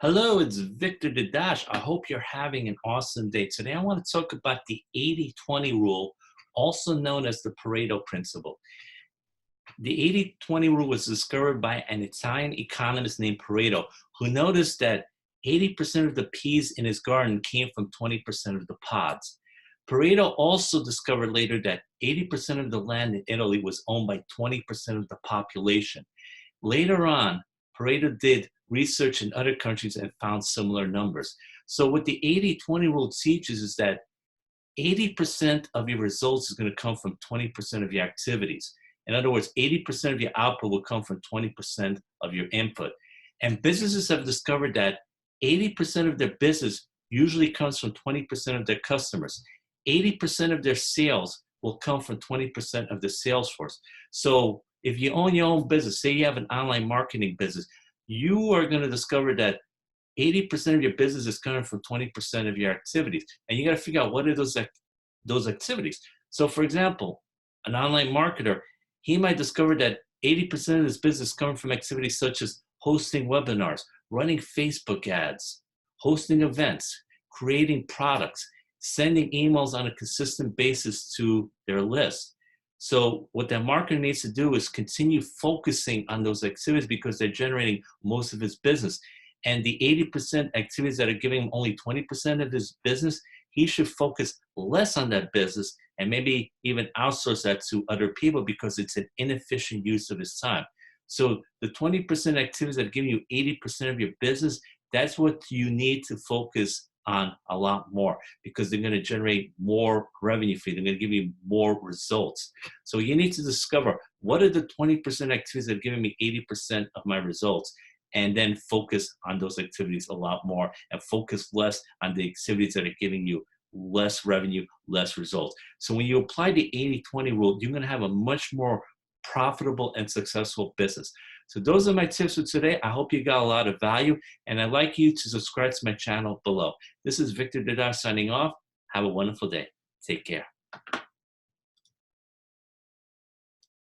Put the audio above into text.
Hello, it's Victor Dadash. I hope you're having an awesome day. Today, I want to talk about the 80-20 rule, also known as the Pareto principle. The 80-20 rule was discovered by an Italian economist named Pareto, who noticed that 80% of the peas in his garden came from 20% of the pods. Pareto also discovered later that 80% of the land in Italy was owned by 20% of the population. Later on, Pareto did research in other countries and found similar numbers. So what the 80-20 rule teaches is that 80% of your results is going to come from 20% of your activities. In other words, 80% of your output will come from 20% of your input. And businesses have discovered that 80% of their business usually comes from 20% of their customers. 80% of their sales will come from 20% of the sales force. So if you own your own business, say you have an online marketing business, you are going to discover that 80% of your business is coming from 20% of your activities. And you got to figure out what are those activities. So for example, an online marketer, he might discover that 80% of his business coming from activities such as hosting webinars, running Facebook ads, hosting events, creating products, sending emails on a consistent basis to their list. So what that marketer needs to do is continue focusing on those activities because they're generating most of his business. And the 80% activities that are giving him only 20% of his business, he should focus less on that business and maybe even outsource that to other people because it's an inefficient use of his time. So the 20% activities that are giving you 80% of your business, that's what you need to focus on a lot more because they're going to generate more revenue for you. They're going to give you more results. So you need to discover what are the 20% activities that are giving me 80% of my results, and then focus on those activities a lot more and focus less on the activities that are giving you less revenue, less results. So when you apply the 80-20 rule, you're going to have a much more profitable and successful business. So those are my tips for today. I hope you got a lot of value, and I'd like you to subscribe to my channel below. This is Victor Dada signing off. Have a wonderful day. Take care.